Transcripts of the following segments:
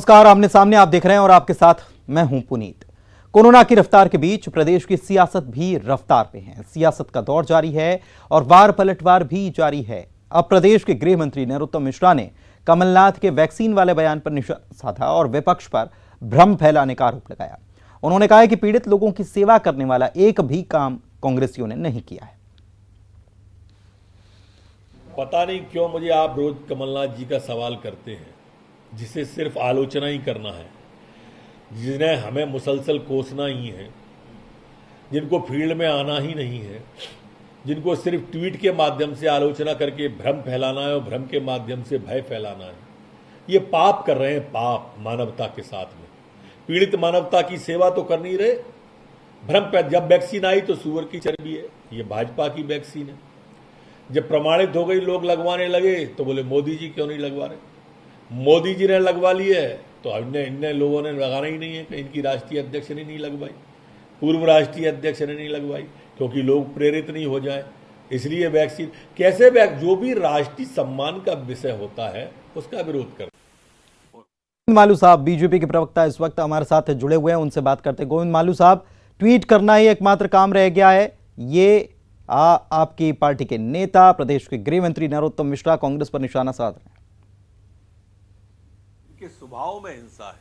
नमस्कार, आमने सामने आप देख रहे हैं और आपके साथ मैं हूं पुनीत। कोरोना की रफ्तार के बीच प्रदेश की सियासत भी रफ्तार पे है। सियासत का दौर जारी है और वार पलटवार भी जारी है। अब प्रदेश के गृह मंत्री नरोत्तम मिश्रा ने कमलनाथ के वैक्सीन वाले बयान पर निशाना साधा और विपक्ष पर भ्रम फैलाने का आरोप लगाया। उन्होंने कहा है कि पीड़ित लोगों की सेवा करने वाला एक भी काम कांग्रेसियों ने नहीं किया है। पता नहीं क्यों मुझे आप रोज कमलनाथ जी का सवाल करते हैं, जिसे सिर्फ आलोचना ही करना है, जिन्हें हमें मुसलसल कोसना ही है, जिनको फील्ड में आना ही नहीं है, जिनको सिर्फ ट्वीट के माध्यम से आलोचना करके भ्रम फैलाना है और भ्रम के माध्यम से भय फैलाना है। ये पाप कर रहे हैं, पाप मानवता के साथ में। पीड़ित मानवता की सेवा तो कर नहीं रहे। भ्रम जब वैक्सीन आई तो सुअर की चर्बी है, ये भाजपा की वैक्सीन है। जब प्रमाणित हो गई, लोग लगवाने लगे तो बोले मोदी जी क्यों नहीं लगवा रहे। मोदी जी ने लगवा ली है तो इन्ने लोगों ने लगाना ही नहीं है। इनकी राष्ट्रीय अध्यक्ष ने नहीं लगवाई, पूर्व राष्ट्रीय अध्यक्ष ने नहीं लगवाई, क्योंकि लोग प्रेरित नहीं हो जाए, इसलिए वैक्सीन कैसे जो भी राष्ट्रीय सम्मान का विषय होता है उसका विरोध कर। गोविंद मालू साहब बीजेपी के प्रवक्ता इस वक्त हमारे साथ जुड़े हुए हैं, उनसे बात करते हैं। गोविंद मालू साहब, ट्वीट करना ही एकमात्र काम रह गया है, ये आपकी पार्टी के नेता प्रदेश के गृह मंत्री नरोत्तम मिश्रा कांग्रेस पर निशाना साध रहे हैं। इनके स्वभाव में हिंसा है,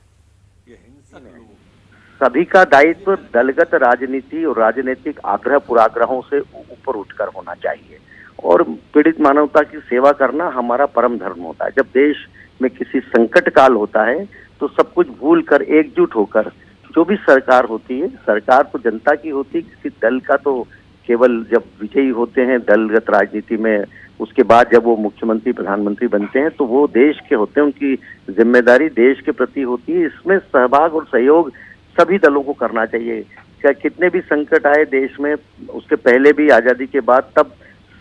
ये हिंसक लोग। सभी का दायित्व दलगत राजनीति और राजनीतिक आग्रह पुराग्रहों से ऊपर उठकर होना चाहिए और पीड़ित मानवता की सेवा करना हमारा परम धर्म होता है। जब देश में किसी संकट काल होता है तो सब कुछ भूल कर एकजुट होकर जो भी सरकार होती है, सरकार तो जनता की होती है, किसी दल का तो केवल जब विजयी होते हैं दलगत राजनीति में, उसके बाद जब वो मुख्यमंत्री प्रधानमंत्री बनते हैं तो वो देश के होते हैं, उनकी जिम्मेदारी देश के प्रति होती है। इसमें सहभाग और सहयोग सभी दलों को करना चाहिए। क्या कितने भी संकट आए देश में, उसके पहले भी आजादी के बाद, तब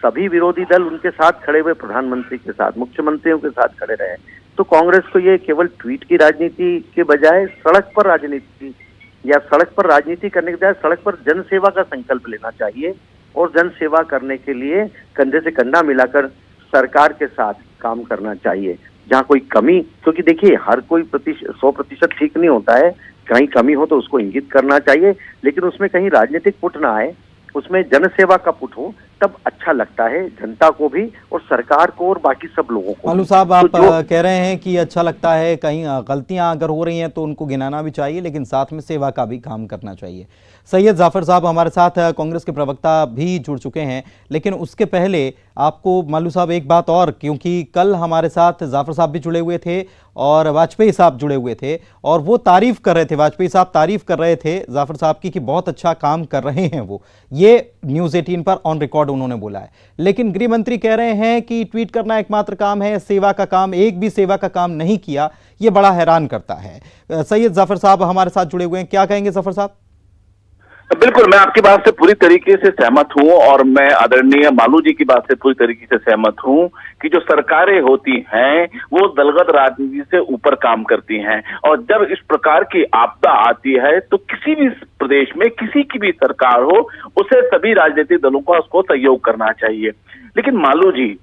सभी विरोधी दल उनके साथ खड़े हुए, प्रधानमंत्री के साथ, मुख्यमंत्रियों के साथ खड़े रहे। तो कांग्रेस को ये केवल ट्वीट की राजनीति के बजाय सड़क पर राजनीति या सड़क पर राजनीति करने के बजाय सड़क पर जन सेवा का संकल्प लेना चाहिए और जन सेवा करने के लिए कंधे से कंधा मिलाकर सरकार के साथ काम करना चाहिए। जहाँ कोई कमी, क्योंकि देखिए हर कोई 100% ठीक नहीं होता है, कहीं कमी हो तो उसको इंगित करना चाहिए, लेकिन उसमें कहीं राजनीतिक पुट ना आए, उसमें जन सेवा का पुट हो, तब अच्छा लगता है जनता को भी और सरकार को और बाकी सब लोगों को। मालू साहब, आप कह रहे हैं कि अच्छा लगता है, कहीं गलतियां अगर हो रही हैं तो उनको गिनाना भी चाहिए, लेकिन साथ में सेवा का भी काम करना चाहिए। सैयद जाफर साहब हमारे साथ कांग्रेस के प्रवक्ता भी जुड़ चुके हैं, लेकिन उसके पहले आपको मालू साहब एक बात और, क्योंकि कल हमारे साथ जाफर साहब भी जुड़े हुए थे और वाजपेयी साहब जुड़े हुए थे और वो तारीफ कर रहे थे, वाजपेयी साहब तारीफ कर रहे थे जाफर साहब की कि बहुत अच्छा काम कर रहे हैं वो, ये न्यूज़ 18 पर ऑन रिकॉर्ड उन्होंने बोला है। लेकिन गृह मंत्री कह रहे हैं कि ट्वीट करना एकमात्र काम है, सेवा का काम, एक भी सेवा का काम नहीं किया। ये बड़ा हैरान करता है। सैयद जाफर साहब हमारे साथ जुड़े हुए हैं, क्या कहेंगे जाफर साहब? बिल्कुल, मैं आपकी बात से पूरी तरीके से सहमत हूं और मैं आदरणीय मालू जी की बात से पूरी तरीके से सहमत हूं कि जो सरकारें होती हैं वो दलगत राजनीति से ऊपर काम करती हैं और जब इस प्रकार की आपदा आती है तो किसी भी प्रदेश में किसी की भी सरकार हो, उसे सभी राजनीतिक दलों को उसको सहयोग करना चाहिए। लेकिन मालू जी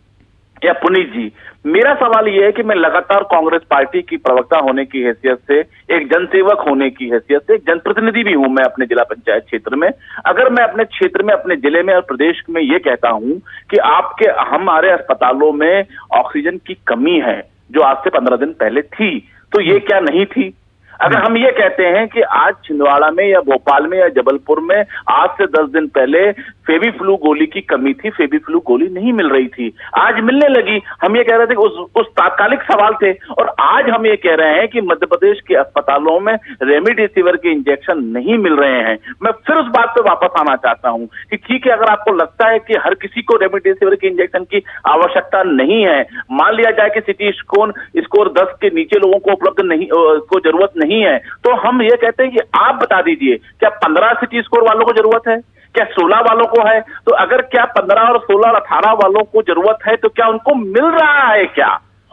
या पुनीत जी, मेरा सवाल यह है कि मैं लगातार कांग्रेस पार्टी की प्रवक्ता होने की हैसियत से, एक जनसेवक होने की हैसियत से, एक जनप्रतिनिधि भी हूं मैं अपने जिला पंचायत क्षेत्र में। अगर मैं अपने क्षेत्र में, अपने जिले में और प्रदेश में ये कहता हूं कि हमारे अस्पतालों में ऑक्सीजन की कमी है जो आज से 15 दिन पहले थी, तो ये क्या नहीं थी? अगर हम ये कहते हैं कि आज छिंदवाड़ा में या भोपाल में या जबलपुर में आज से 10 दिन पहले फेविफ्लू गोली की कमी थी, फेविफ्लू गोली नहीं मिल रही थी, आज मिलने लगी, हम ये कह रहे थे कि उस तात्कालिक सवाल थे। और आज हम ये कह रहे हैं कि मध्य प्रदेश के अस्पतालों में रेमडेसिविर के इंजेक्शन नहीं मिल रहे हैं। मैं फिर उस बात पे वापस आना चाहता हूं कि ठीक है, अगर आपको लगता है कि हर किसी को रेमडेसिविर के इंजेक्शन की आवश्यकता नहीं है, मान लिया जाए कि सिटी स्कोर 10 के नीचे लोगों को उपलब्ध नहीं को जरूरत नहीं है, तो हम ये कहते हैं कि आप बता दीजिए क्या 15 सिटी स्कोर वालों को जरूरत है, क्या 16 वालों को है? तो अगर क्या 15 और 16 और 18 वालों को जरूरत है तो क्या उनको मिल रहा है क्या?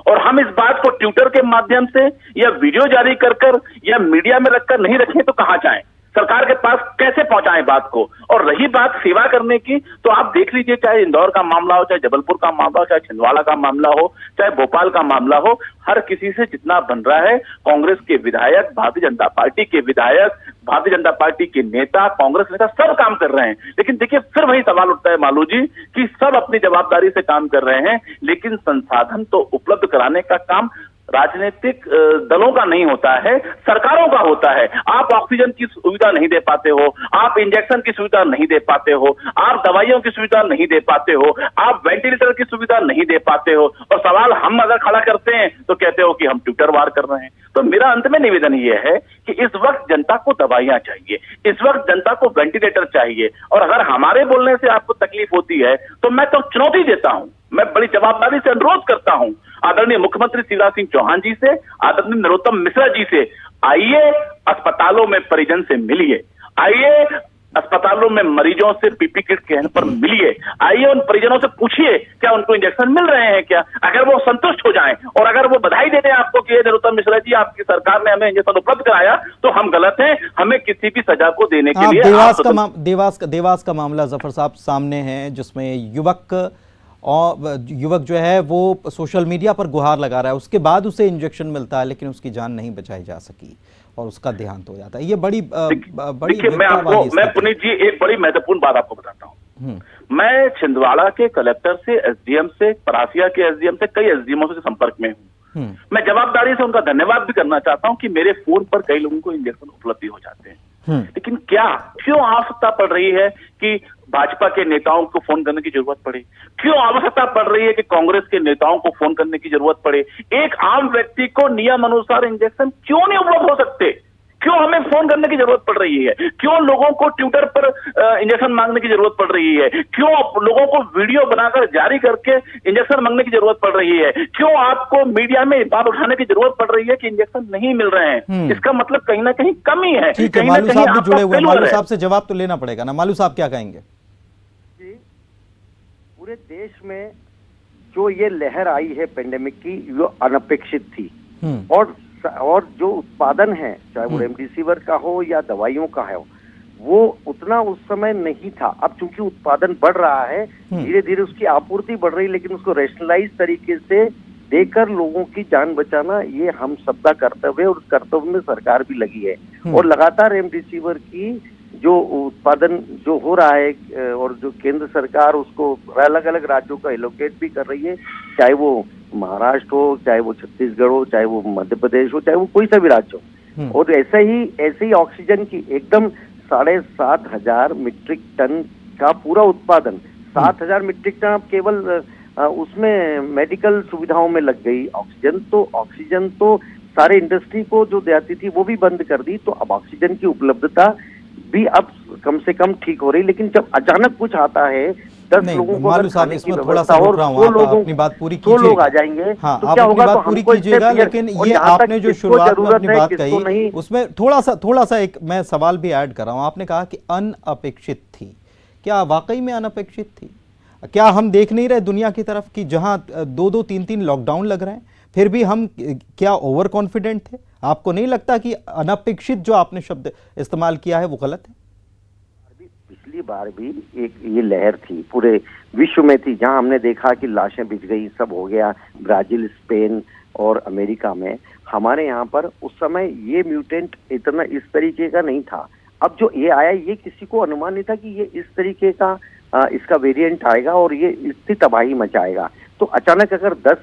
और हम इस बात को ट्विटर के माध्यम से या वीडियो जारी कर या मीडिया में रखकर नहीं रखें तो कहां जाएं? सरकार के पास कैसे पहुंचाएं बात को। और रही बात सेवा करने की, तो आप देख लीजिए, चाहे इंदौर का मामला हो, चाहे जबलपुर का मामला हो, चाहे छिंदवाड़ा का मामला हो, चाहे भोपाल का मामला हो, हर किसी से जितना बन रहा है, कांग्रेस के विधायक, भारतीय जनता पार्टी के विधायक, भारतीय जनता पार्टी के नेता, कांग्रेस नेता सब काम कर रहे हैं। लेकिन देखिए, फिर वही सवाल उठता है मालू जी कि सब अपनी जवाबदारी से काम कर रहे हैं, लेकिन संसाधन तो उपलब्ध कराने का काम राजनीतिक दलों का नहीं होता है, सरकारों का होता है। आप ऑक्सीजन की सुविधा नहीं दे पाते हो, आप इंजेक्शन की सुविधा नहीं दे पाते हो, आप दवाइयों की सुविधा नहीं दे पाते हो, आप वेंटिलेटर की सुविधा नहीं दे पाते हो, और सवाल हम अगर खड़ा करते हैं तो कहते हो कि हम ट्विटर वार कर रहे हैं। तो मेरा अंत में निवेदन यह है कि इस वक्त जनता को दवाइयां चाहिए, इस वक्त जनता को वेंटिलेटर चाहिए, और अगर हमारे बोलने से आपको तकलीफ होती है तो मैं तो चुनौती देता हूं, मैं बड़ी जवाबदारी से अनुरोध करता हूं आदरणीय मुख्यमंत्री शिवराज सिंह चौहान जी से, आदरणीय नरोत्तम मिश्रा जी से, आइए अस्पतालों में परिजन से मिलिए, आइए अस्पतालों में मरीजों से पीपी किट कहने पर मिलिए, आइए उन परिजनों से पूछिए क्या उनको इंजेक्शन मिल रहे हैं क्या। अगर वो संतुष्ट हो जाएं और अगर वो बधाई देते हैं आपको कि नरोत्तम मिश्रा जी आपकी सरकार ने हमें इंजेक्शन उपलब्ध कराया, तो हम गलत हैं, हमें किसी भी सजा को देने के लिए देवास का मामला जफर साहब सामने है, जिसमें युवक जो है वो सोशल मीडिया पर गुहार लगा रहा है, उसके बाद उसे इंजेक्शन मिलता है लेकिन उसकी जान नहीं बचाई जा सकी और उसका देहांत हो जाता है। ये बड़ी मैं पुनीत जी एक बड़ी महत्वपूर्ण बात आपको बताता हूँ। मैं छिंदवाड़ा के कलेक्टर से, एसडीएम से, परासिया के एसडीएम से, कई एसडीएमओ से संपर्क में हूँ। मैं जवाबदारी से उनका धन्यवाद भी करना चाहता हूँ कि मेरे फोन पर कई लोगों को इंजेक्शन उपलब्ध हो जाते हैं। लेकिन क्यों आवश्यकता पड़ रही है कि भाजपा के नेताओं को फोन करने की जरूरत पड़े, क्यों आवश्यकता पड़ रही है कि कांग्रेस के नेताओं को फोन करने की जरूरत पड़े। एक आम व्यक्ति को नियम अनुसार इंजेक्शन क्यों नहीं उपलब्ध हो सकते, क्यों हमें फोन करने की जरूरत पड़ रही है, क्यों लोगों को ट्विटर पर इंजेक्शन मांगने की जरूरत पड़ रही है, क्यों लोगों को वीडियो बनाकर जारी करके इंजेक्शन मांगने की जरूरत पड़ रही है, क्यों आपको मीडिया में बात उठाने की जरूरत पड़ रही है कि इंजेक्शन नहीं मिल रहे हैं। इसका मतलब कहीं ना कहीं कमी है। मालू साहब भी जुड़े हुए, मालू साहब से जवाब तो लेना पड़ेगा ना। मालू साहब क्या कहेंगे? पूरे देश में जो ये लहर आई है पेंडेमिक की, वो अनपेक्षित थी, और जो उत्पादन है, चाहे वो रेमडेसिविर का हो या दवाइयों का है, वो उतना उस समय नहीं था। अब चूंकि उत्पादन बढ़ रहा है, धीरे धीरे उसकी आपूर्ति बढ़ रही है, लेकिन उसको रैशनलाइज तरीके से देकर लोगों की जान बचाना ये हम सबका कर्तव्य है, और उस कर्तव्य में सरकार भी लगी है। और लगातार रेमडेसिविर की जो उत्पादन जो हो रहा है, और जो केंद्र सरकार उसको अलग अलग राज्यों का एलोकेट भी कर रही है, चाहे वो महाराष्ट्र हो, चाहे वो छत्तीसगढ़ हो, चाहे वो मध्य प्रदेश हो, चाहे वो कोई सा भी राज्य हो। और ऐसे ही ऑक्सीजन की एकदम 7,500 मीट्रिक टन का पूरा उत्पादन, 7,000 मीट्रिक टन केवल उसमें मेडिकल सुविधाओं में लग गई। ऑक्सीजन तो सारे इंडस्ट्री को जो देती थी वो भी बंद कर दी। तो अब ऑक्सीजन की उपलब्धता भी अब कम से कम ठीक हो रही, लेकिन जब अचानक कुछ आता है, 10 लोगों को मालू साहब इसमें थोड़ा सा रोक रहा हूं, आप अपनी बात पूरी कीजिए। लोग आ जाएंगे, हाँ, तो आप क्या अपनी होगा? बात पूरी कीजिएगा, लेकिन ये आपने जो शुरुआत में अपनी बात कही उसमें थोड़ा सा एक मैं सवाल भी ऐड कर रहा हूं। आपने कहा कि अनअपेक्षित थी, क्या वाकई में अनअपेक्षित थी? क्या हम देख नहीं रहे दुनिया की तरफ कि जहां 2-2, 3-3 लॉकडाउन लग रहे हैं, फिर भी हम क्या ओवर कॉन्फिडेंट थे? आपको नहीं लगता कि अनअपेक्षित जो आपने शब्द इस्तेमाल किया है वो गलत है? पिछली बार भी एक ये लहर थी, पूरे विश्व में थी, जहां हमने देखा कि लाशें बिछ गई, सब हो गया, ब्राजील, स्पेन और अमेरिका में। हमारे यहाँ पर उस समय ये म्यूटेंट इतना इस तरीके का नहीं था। अब जो ये आया, ये किसी को अनुमान नहीं था कि ये इस तरीके का इसका वेरिएंट आएगा और ये इतनी तबाही मचाएगा। तो अचानक अगर 10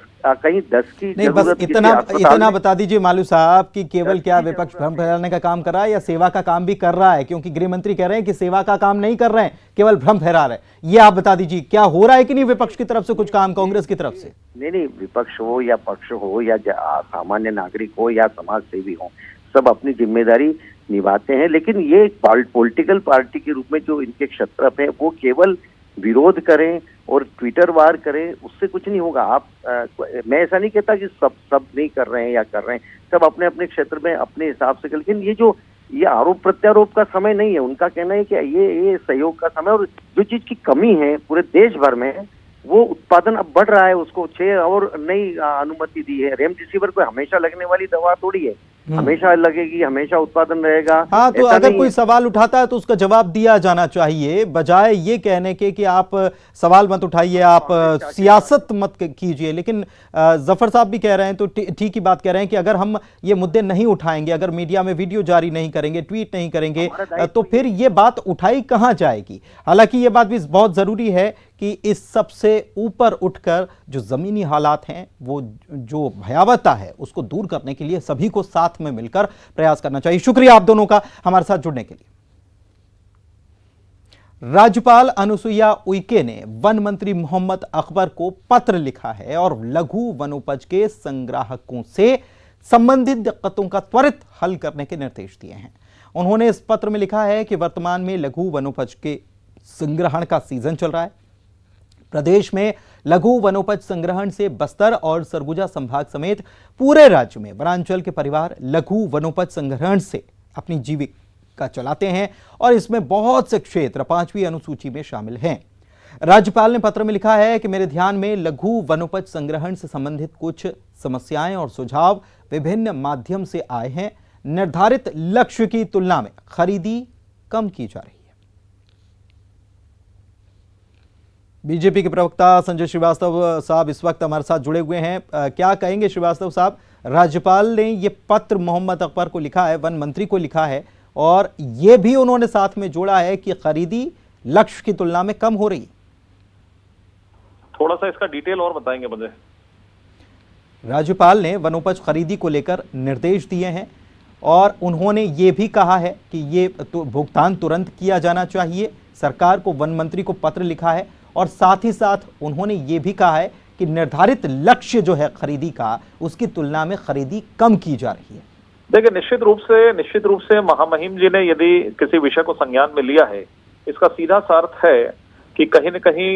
की नहीं, बस इतना बता दीजिए मालू साहब कि केवल क्या विपक्ष भ्रम फैलाने का काम कर रहा है या सेवा का काम भी कर रहा है? क्योंकि गृह मंत्री कह रहे हैं कि सेवा का काम नहीं कर रहे हैं, केवल भ्रम फैला रहे हैं। ये आप बता दीजिए, क्या हो रहा है कि नहीं विपक्ष की तरफ से कुछ काम, कांग्रेस की तरफ से? नहीं, विपक्ष हो या पक्ष हो या सामान्य नागरिक हो या समाज सेवी हो, सब अपनी जिम्मेदारी निभाते हैं। लेकिन ये एक पॉलिटिकल पार्टी के रूप में जो इनके क्षत्रप है, वो केवल विरोध करें और ट्विटर वार करें, उससे कुछ नहीं होगा। मैं ऐसा नहीं कहता कि सब नहीं कर रहे हैं या कर रहे हैं, सब अपने अपने क्षेत्र में अपने हिसाब से। लेकिन ये आरोप प्रत्यारोप का समय नहीं है। उनका कहना है कि ये सहयोग का समय, और जो चीज की कमी है पूरे देश भर में, वो उत्पादन अब बढ़ रहा है। उसको 6 और नई अनुमति दी है। रेमडेसिविर कोई हमेशा लगने वाली दवा थोड़ी है, हमेशा लगेगी, हमेशा उत्पादन रहेगा। हाँ, तो ऐसा अगर नहीं कोई है। सवाल उठाता है तो उसका जवाब दिया जाना चाहिए, बजाय ये कहने के कि आप सवाल मत उठाइए, आप सियासत मत कीजिए। लेकिन जफर साहब भी कह रहे हैं, तो ठीक ही बात कह रहे हैं कि अगर हम ये मुद्दे नहीं उठाएंगे, अगर मीडिया में वीडियो जारी नहीं करेंगे, ट्वीट नहीं करेंगे, तो फिर ये बात उठाई कहाँ जाएगी। हालांकि ये बात भी बहुत जरूरी है कि इस सबसे ऊपर उठकर जो जमीनी हालात हैं, वो जो भयावहता है, उसको दूर करने के लिए सभी को साथ में मिलकर प्रयास करना चाहिए। शुक्रिया आप दोनों का हमारे साथ जुड़ने के लिए। राज्यपाल अनुसुईया उइके ने वन मंत्री मोहम्मद अकबर को पत्र लिखा है और लघु वनोपज के संग्राहकों से संबंधित दिक्कतों का त्वरित हल करने के निर्देश दिए हैं। उन्होंने इस पत्र में लिखा है कि वर्तमान में लघु वनोपज के संग्रहण का सीजन चल रहा है। प्रदेश में लघु वनोपज संग्रहण से बस्तर और सरगुजा संभाग समेत पूरे राज्य में वनांचल के परिवार लघु वनोपज संग्रहण से अपनी जीविका चलाते हैं और इसमें बहुत से क्षेत्र 5वीं अनुसूची में शामिल हैं। राज्यपाल ने पत्र में लिखा है कि मेरे ध्यान में लघु वनोपज संग्रहण से संबंधित कुछ समस्याएं और सुझाव विभिन्न माध्यम से आए हैं। निर्धारित लक्ष्य की तुलना में खरीदी कम की जा रही है। बीजेपी के प्रवक्ता संजय श्रीवास्तव साहब इस वक्त हमारे साथ जुड़े हुए हैं। क्या कहेंगे श्रीवास्तव साहब, राज्यपाल ने ये पत्र मोहम्मद अकबर को लिखा है, वन मंत्री को लिखा है, और ये भी उन्होंने साथ में जोड़ा है कि खरीदी लक्ष्य की तुलना में कम हो रही है। थोड़ा सा इसका डिटेल और बताएंगे मुझे। राज्यपाल ने वनोपज खरीदी को लेकर निर्देश दिए हैं और उन्होंने ये भी कहा है कि ये भुगतान तुरंत किया जाना चाहिए। सरकार को वन मंत्री को पत्र लिखा है और साथ ही साथ उन्होंने ये भी कहा है कि निर्धारित लक्ष्य जो है खरीदी का, उसकी तुलना में खरीदी कम की जा रही है। देखिए, निश्चित रूप से महामहिम जी ने यदि किसी विषय को संज्ञान में लिया है, इसका सीधा सा अर्थ है कि कहीं न कहीं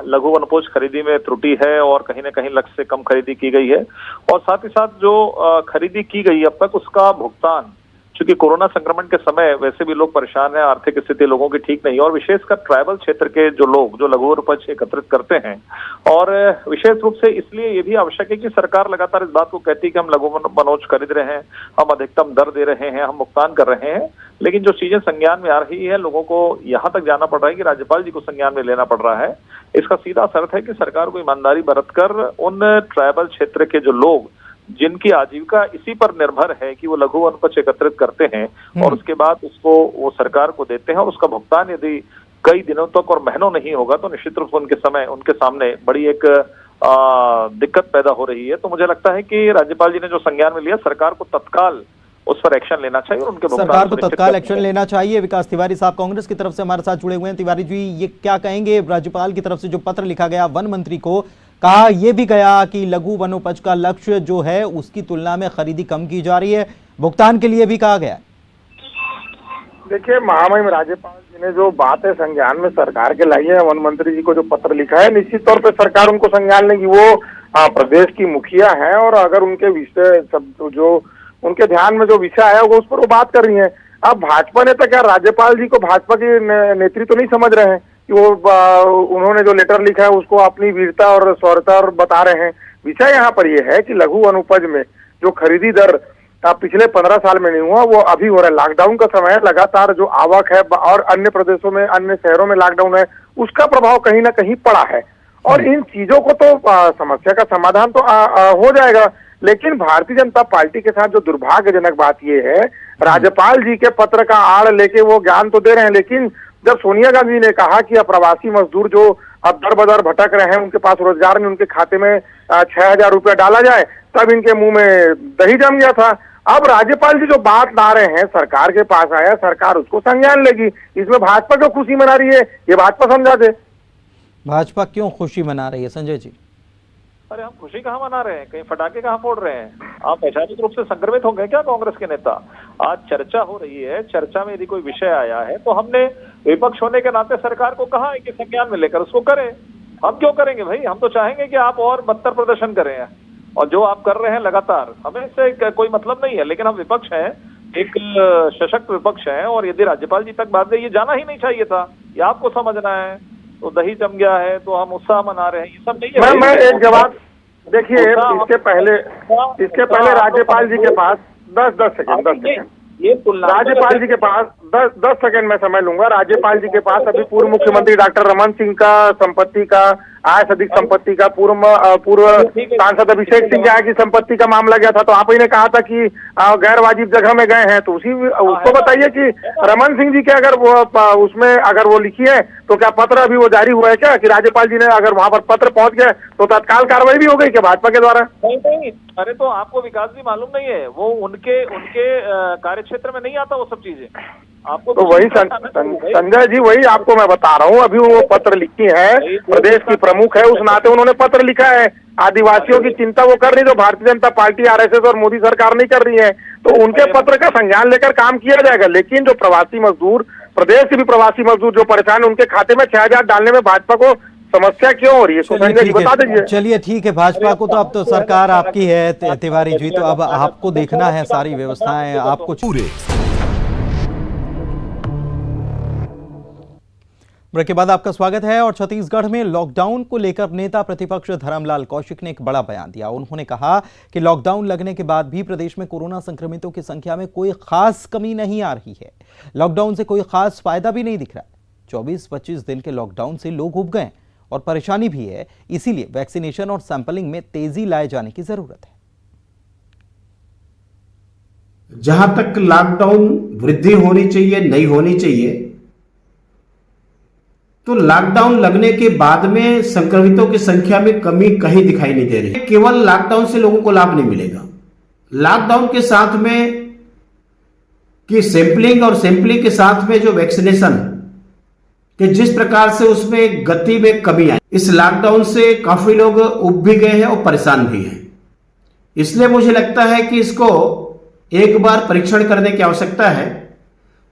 लघु वनोपज खरीदी में त्रुटि है और कहीं न कहीं लक्ष्य से कम खरीदी की गई है। और साथ ही साथ जो खरीदी की गई अब तक, उसका भुगतान, चूंकि कोरोना संक्रमण के समय वैसे भी लोग परेशान हैं, आर्थिक स्थिति लोगों की ठीक नहीं है, और विशेषकर ट्राइबल क्षेत्र के जो लोग जो लघु वनोपज एकत्रित करते हैं, और विशेष रूप से इसलिए ये भी आवश्यक है कि सरकार लगातार इस बात को कहती है कि हम लघु वनोपज खरीद रहे हैं, हम अधिकतम दर दे रहे हैं, हम भुगतान कर रहे हैं, लेकिन जो चीजें संज्ञान में आ रही है, लोगों को यहाँ तक जाना पड़ रहा है कि राज्यपाल जी को संज्ञान में लेना पड़ रहा है। इसका सीधा अर्थ है कि सरकार को ईमानदारी बरतकर उन ट्राइबल क्षेत्र के जो लोग जिनकी आजीविका इसी पर निर्भर है कि वो लघु वनोपज एकत्रित करते हैं और उसके बाद उसको वो सरकार को देते हैं, और उसका भुगतान यदि कई दिनों तक और महीनों नहीं होगा तो निश्चित रूप से उनके सामने बड़ी एक दिक्कत पैदा हो रही है। तो मुझे लगता है कि राज्यपाल जी ने जो संज्ञान में लिया, सरकार को तत्काल उस पर एक्शन लेना चाहिए और उनके सरकार को तत्काल एक्शन लेना चाहिए। विकास तिवारी साहब कांग्रेस की तरफ से हमारे साथ जुड़े हुए हैं। तिवारी जी, ये क्या कहेंगे, राज्यपाल की तरफ से जो पत्र लिखा गया वन मंत्री को, कहा यह भी गया कि लघु वनोपज का लक्ष्य जो है उसकी तुलना में खरीदी कम की जा रही है, भुगतान के लिए भी कहा गया। देखिए, महामहिम राज्यपाल जी ने जो बातें संज्ञान में सरकार के लाई है, वन मंत्री जी को जो पत्र लिखा है, निश्चित तौर पे सरकार उनको संज्ञान लेगी। वो प्रदेश की मुखिया है और अगर उनके विषय सब जो उनके ध्यान में जो विषय आया होगा उस पर वो बात कर रही है। अब भाजपा नेता क्या राज्यपाल जी को भाजपा की नेतृत्व तो नहीं समझ रहे हैं कि वो उन्होंने जो लेटर लिखा है उसको अपनी वीरता और शौर्यता बता रहे हैं। विषय यहाँ पर यह है कि लघु वनोपज में जो खरीदी दर पिछले 15 साल में नहीं हुआ, वो अभी हो रहा है। लॉकडाउन का समय है, लगातार जो आवक है और अन्य प्रदेशों में, अन्य शहरों में लॉकडाउन है, उसका प्रभाव कहीं ना कहीं पड़ा है। और इन चीजों को तो समस्या का समाधान तो हो जाएगा, लेकिन भारतीय जनता पार्टी के साथ जो दुर्भाग्यजनक बात यह है, राज्यपाल जी के पत्र का आड़ लेके वो ज्ञान तो दे रहे हैं, लेकिन जब सोनिया गांधी ने कहा कि प्रवासी मजदूर जो अब दर बदर भटक रहे हैं, उनके पास रोजगार नहीं, उनके खाते में 6,000 रुपया डाला जाए, तब इनके मुंह में दही जम गया था। अब राज्यपाल जी जो बात ला रहे हैं, सरकार के पास आया, सरकार उसको संज्ञान लेगी। इसमें भाजपा क्यों खुशी मना रही है, ये भाजपा समझा दे। भाजपा क्यों खुशी मना रही है संजय जी? अरे हम खुशी कहाँ मना रहे हैं, कहीं फटाके कहाँ फोड़ रहे हैं? आप वैचारिक रूप से संक्रमित हो गए क्या कांग्रेस के नेता? आज चर्चा हो रही है, चर्चा में यदि कोई विषय आया है तो हमने विपक्ष होने के नाते सरकार को कहा है कि संज्ञान में लेकर उसको करें। हम क्यों करेंगे भाई? हम तो चाहेंगे कि आप और बदतर प्रदर्शन करें, और जो आप कर रहे हैं लगातार, हमें इससे कोई मतलब नहीं है, लेकिन हम विपक्ष हैं, एक सशक्त विपक्ष है, और यदि राज्यपाल जी तक बात गई, ये जाना ही नहीं चाहिए था, ये आपको समझना है। तो दही जम गया है तो हम उत्साह मना रहे हैं, ये सब नहीं है। मैं एक जवाब, देखिए, इसके पहले राज्यपाल जी के पास 10 सेकंड ये तुलना राज्यपाल जी के पास 10 सेकंड में समय लूंगा। राज्यपाल जी के पास अभी पूर्व मुख्यमंत्री डॉक्टर रमन सिंह का संपत्ति का, आय से अधिक संपत्ति का, पूर्व सांसद अभिषेक सिंह के आय की संपत्ति का मामला गया था, तो आप ही ने कहा था कि गैर वाजिब जगह में गए हैं, तो उसको बताइए कि रमन सिंह जी के अगर वो उसमें अगर वो लिखी है तो क्या पत्र अभी वो जारी हुआ है क्या, कि राज्यपाल जी ने अगर वहां पर पत्र पहुंच गए तो तत्काल कार्रवाई भी हो गई क्या भाजपा के द्वारा? नहीं, अरे तो आपको विकास भी मालूम नहीं है, वो उनके कार्य क्षेत्र में नहीं आता वो सब चीजें। आपको तो वही संजय जी, वही आपको मैं बता रहा हूँ, अभी वो पत्र लिखी है, प्रदेश की प्रमुख है, उस नाते उन्होंने पत्र लिखा है। आदिवासियों की चिंता वो कर रही, जो भारतीय जनता पार्टी, आरएसएस और मोदी सरकार नहीं कर रही है, तो उनके पत्र का संज्ञान लेकर काम किया जाएगा। लेकिन जो प्रवासी मजदूर, प्रदेश के भी प्रवासी मजदूर जो परेशान है, उनके खाते में 6,000 डालने में भाजपा को समस्या क्यों हो रही है, संजय जी बता दीजिए। चलिए ठीक है, भाजपा को तो अब तो सरकार आपकी है तिवारी जी, तो अब आपको देखना है सारी व्यवस्थाएं आपको पूरे। ब्रेक के बाद आपका स्वागत है। और छत्तीसगढ़ में लॉकडाउन को लेकर नेता प्रतिपक्ष धर्मलाल कौशिक ने एक बड़ा बयान दिया। उन्होंने कहा कि लॉकडाउन लगने के बाद भी प्रदेश में कोरोना संक्रमितों की संख्या में कोई खास कमी नहीं आ रही है। लॉकडाउन से कोई खास फायदा भी नहीं दिख रहा है। 24-25 दिन के लॉकडाउन से लोग उब गए और परेशानी भी है, इसीलिए वैक्सीनेशन और सैंपलिंग में तेजी लाए जाने की जरूरत है। जहां तक लॉकडाउन वृद्धि होनी चाहिए, नहीं होनी चाहिए, तो लॉकडाउन लगने के बाद में संक्रमितों की संख्या में कमी कहीं दिखाई नहीं दे रही। केवल लॉकडाउन से लोगों को लाभ नहीं मिलेगा, लॉकडाउन के साथ में कि सैंपलिंग के साथ में जो वैक्सीनेशन कि जिस प्रकार से उसमें गति में कमी आई, इस लॉकडाउन से काफी लोग उब भी गए हैं और परेशान भी हैं। इसलिए मुझे लगता है कि इसको एक बार परीक्षण करने की आवश्यकता है,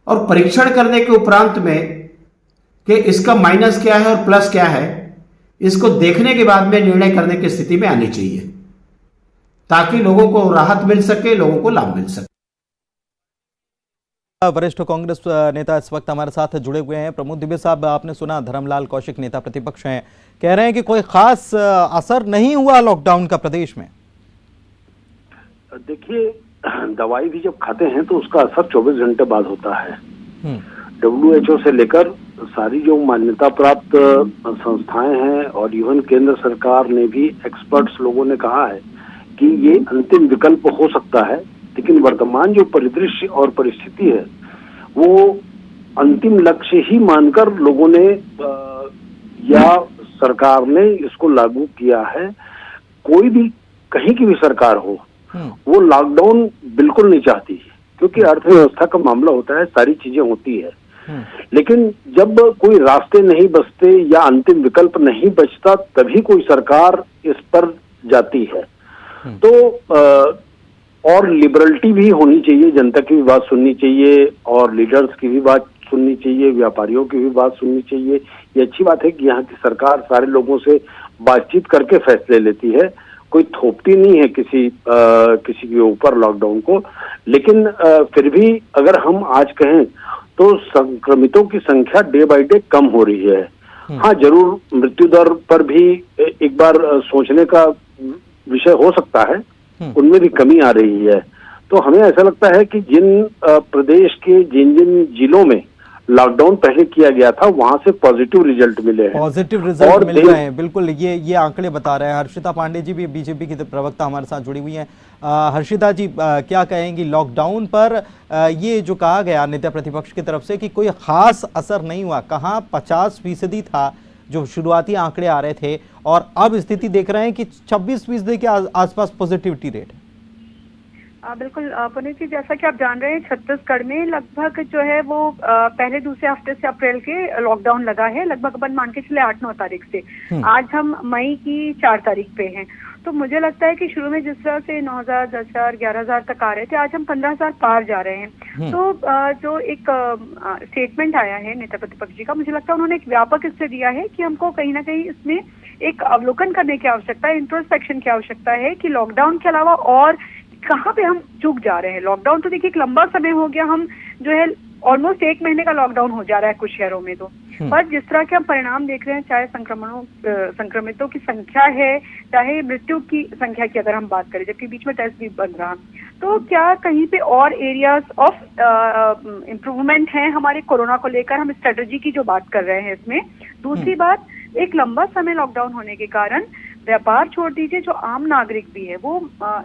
और परीक्षण करने के उपरांत में कि इसका माइनस क्या है और प्लस क्या है, इसको देखने के बाद में निर्णय करने की स्थिति में आनी चाहिए, ताकि लोगों को राहत मिल सके, लोगों को लाभ मिल सके। वरिष्ठ कांग्रेस नेता इस वक्त हमारे साथ जुड़े हुए हैं। प्रमोद दुबे साहब, आपने सुना धर्मलाल कौशिक नेता प्रतिपक्ष हैं, कह रहे हैं कि कोई खास असर नहीं हुआ लॉकडाउन का प्रदेश में। देखिए, दवाई भी जब खाते हैं तो उसका असर 24 घंटे बाद होता है। WHO से लेकर सारी जो मान्यता प्राप्त संस्थाएं हैं और इवन केंद्र सरकार ने भी, एक्सपर्ट्स लोगों ने कहा है कि ये अंतिम विकल्प हो सकता है, लेकिन वर्तमान जो परिदृश्य और परिस्थिति है वो अंतिम लक्ष्य ही मानकर लोगों ने या सरकार ने इसको लागू किया है। कोई भी कहीं की भी सरकार हो, वो लॉकडाउन बिल्कुल नहीं चाहती, क्योंकि अर्थव्यवस्था का मामला होता है, सारी चीजें होती है। लेकिन जब कोई रास्ते नहीं बचते या अंतिम विकल्प नहीं बचता, तभी कोई सरकार इस पर जाती है। तो और लिबरलिटी भी होनी चाहिए, जनता की भी बात सुननी चाहिए और लीडर्स की भी बात सुननी चाहिए, व्यापारियों की भी बात सुननी चाहिए। ये अच्छी बात है कि यहाँ की सरकार सारे लोगों से बातचीत करके फैसले लेती है, कोई थोपती नहीं है किसी के ऊपर लॉकडाउन को। लेकिन फिर भी अगर हम आज कहें तो संक्रमितों की संख्या डे बाय डे कम हो रही है। हाँ, जरूर मृत्यु दर पर भी एक बार सोचने का विषय हो सकता है, उनमें भी कमी आ रही है। तो हमें ऐसा लगता है कि जिन प्रदेश के जिन जिलों में लॉकडाउन पहले किया गया था, वहां से पॉजिटिव रिजल्ट मिले हैं, पॉजिटिव रिजल्ट मिल रहे हैं। बिल्कुल, ये आंकड़े बता रहे हैं। हर्षिता पांडे जी भी बीजेपी की प्रवक्ता हमारे साथ जुड़ी हुई हैं। हर्षिता जी, क्या कहेंगी लॉकडाउन पर? ये जो कहा गया नेता प्रतिपक्ष की तरफ से कि कोई खास असर नहीं हुआ, कहाँ 50% था जो शुरुआती आंकड़े आ रहे थे, और अब स्थिति देख रहे हैं कि 26% के आसपास पॉजिटिविटी रेट है। बिल्कुल पुनीत जी, जैसा कि आप जान रहे हैं, छत्तीसगढ़ में लगभग जो है वो पहले दूसरे हफ्ते से अप्रैल के लॉकडाउन लगा है, लगभग अपन मान के चले 8-9 तारीख से। आज हम मई की 4 तारीख पे हैं। तो मुझे लगता है कि शुरू में जिस तरह से 9,000, 10,000, 11,000 तक आ रहे थे, आज हम 15,000 पार जा रहे हैं। तो जो एक स्टेटमेंट आया है नेता प्रतिपक्ष जी का, मुझे लगता है उन्होंने एक व्यापक इससे दिया है कि हमको कहीं ना कहीं इसमें एक अवलोकन करने की आवश्यकता है, इंट्रोस्पेक्शन की आवश्यकता है कि लॉकडाउन के अलावा और कहाँ पे हम चूक जा रहे हैं। लॉकडाउन तो देखिए एक लंबा समय हो गया, हम जो है ऑलमोस्ट 1 महीने का लॉकडाउन हो जा रहा है कुछ शहरों में। तो पर जिस तरह के हम परिणाम देख रहे हैं, चाहे संक्रमितों की संख्या है, चाहे मृत्यु की संख्या की अगर हम बात करें, जबकि बीच में टेस्ट भी बन रहा, तो क्या कहीं पे और एरियाज ऑफ इम्प्रूवमेंट हैं हमारे कोरोना को लेकर? हम स्ट्रेटजी की जो बात कर रहे हैं इसमें। दूसरी बात, एक लंबा समय लॉकडाउन होने के कारण व्यापार छोड़ दीजिए, जो आम नागरिक भी है वो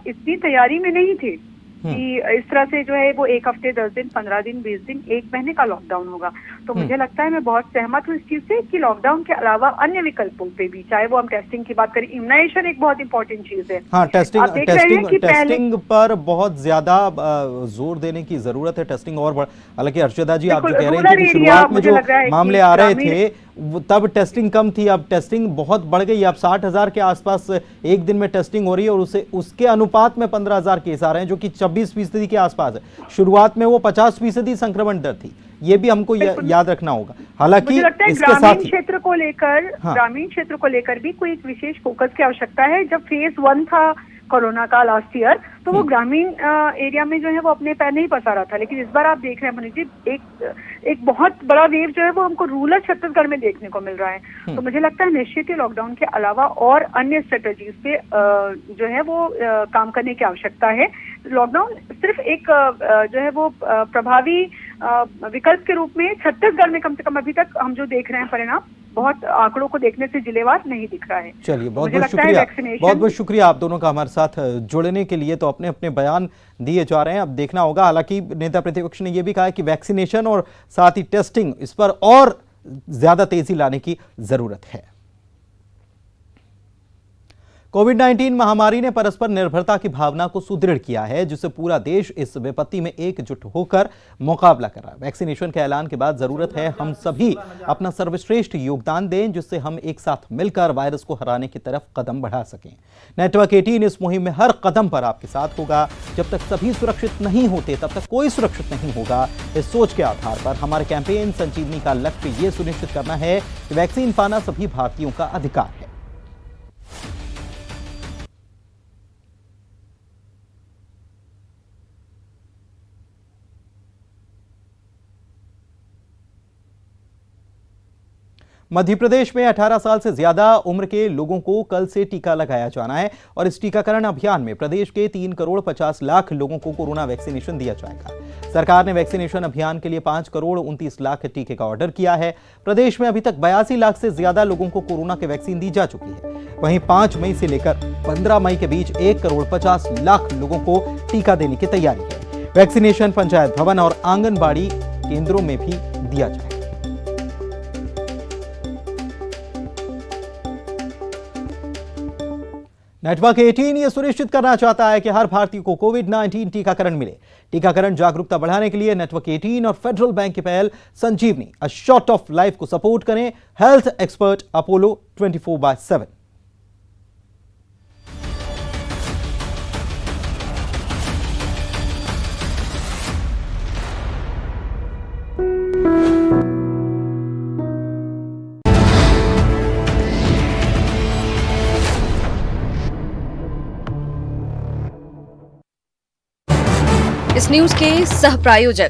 इतनी तैयारी में नहीं थे कि इस तरह से जो है वो 1 हफ्ते, 10 दिन, 15 दिन, 20 दिन, 1 महीने का लॉकडाउन होगा। तो मुझे लगता है, मैं बहुत सहमत हूँ इस चीज से कि लॉकडाउन के अलावा अन्य विकल्पों पे भी, चाहे वो हम टेस्टिंग की बात करें, इम्यूनाइजेशन एक बहुत इंपॉर्टेंट चीज है। हाँ, टेस्टिंग टेस्टिंग पर बहुत ज्यादा जोर देने की जरूरत है। टेस्टिंग और हालांकि अर्चदा जी, आप जो कह रहे हैं कि शुरुआत में जो मामले आ रहे थे तब टेस्टिंग कम थी, अब टेस्टिंग बहुत बढ़ गई। अब 60,000 के आसपास एक दिन में टेस्टिंग हो रही है और उसके अनुपात में 15,000 केस आ रहे हैं, जो कि 26% के आसपास है। शुरुआत में वो 50% संक्रमण दर थी, ये भी हमको याद रखना होगा। हालांकि इसके साथ ग्रामीण क्षेत्र को लेकर भी कोई एक विशेष फोकस की आवश्यकता है। जब फेज 1 था कोरोना का लास्ट ईयर, तो वो ग्रामीण एरिया में जो है वो अपने पैर नहीं पसा रहा था, लेकिन इस बार आप देख रहे हैं मनीष जी, एक बहुत बड़ा वेव जो है वो हमको रूरल छत्तीसगढ़ में देखने को मिल रहा है। तो मुझे लगता है निश्चित ही लॉकडाउन के अलावा और अन्य स्ट्रेटजीज पे जो है वो काम करने की आवश्यकता है। लॉकडाउन सिर्फ एक जो है वो प्रभावी विकल्प के रूप में छत्तीसगढ़ में कम से कम अभी तक हम जो देख रहे हैं परिणाम, बहुत आंकड़ों को देखने से जिलेवार नहीं दिख रहा है। चलिए, बहुत बहुत शुक्रिया आप दोनों का हमारे साथ जुड़ने के लिए। तो अपने अपने बयान दिए जा रहे हैं, अब देखना होगा। हालांकि नेता प्रतिपक्ष ने यह भी कहा कि वैक्सीनेशन और साथ ही टेस्टिंग, इस पर और ज्यादा तेजी लाने की जरूरत है। कोविड-19 महामारी ने परस्पर निर्भरता की भावना को सुदृढ़ किया है, जिससे पूरा देश इस विपत्ति में एकजुट होकर मुकाबला कर रहा है। वैक्सीनेशन के ऐलान के बाद जरूरत है हम सभी अपना सर्वश्रेष्ठ योगदान दें, जिससे हम एक साथ मिलकर वायरस को हराने की तरफ कदम बढ़ा सकें। नेटवर्क 18 इस मुहिम में हर कदम पर आपके साथ होगा। जब तक सभी सुरक्षित नहीं होते तब तक कोई सुरक्षित नहीं होगा। इस सोच के आधार पर हमारे कैंपेन संजीवनी का लक्ष्य ये सुनिश्चित करना है कि वैक्सीन पाना सभी भारतीयों का अधिकार है। मध्य प्रदेश में 18 साल से ज्यादा उम्र के लोगों को कल से टीका लगाया जाना है और इस टीकाकरण अभियान में प्रदेश के 3 करोड़ 50 लाख लोगों को कोरोना वैक्सीनेशन दिया जाएगा। सरकार ने वैक्सीनेशन अभियान के लिए 5 करोड़ 29 लाख टीके का ऑर्डर किया है। प्रदेश में अभी तक 82 लाख से ज्यादा लोगों को कोरोना की वैक्सीन दी जा चुकी है। वहीं 5 मई से लेकर 15 मई के बीच 1 करोड़ 50 लाख लोगों को टीका देने की तैयारी है। वैक्सीनेशन पंचायत भवन और आंगनबाड़ी केंद्रों में भी दिया जाएगा। नेटवर्क 18 ये सुनिश्चित करना चाहता है कि हर भारतीय को कोविड-19 टीकाकरण मिले। टीकाकरण जागरूकता बढ़ाने के लिए नेटवर्क 18 और फेडरल बैंक की पहल संजीवनी अ शॉट ऑफ लाइफ को सपोर्ट करें। Health expert Apollo 24/7। इस न्यूज के सह प्रायोजक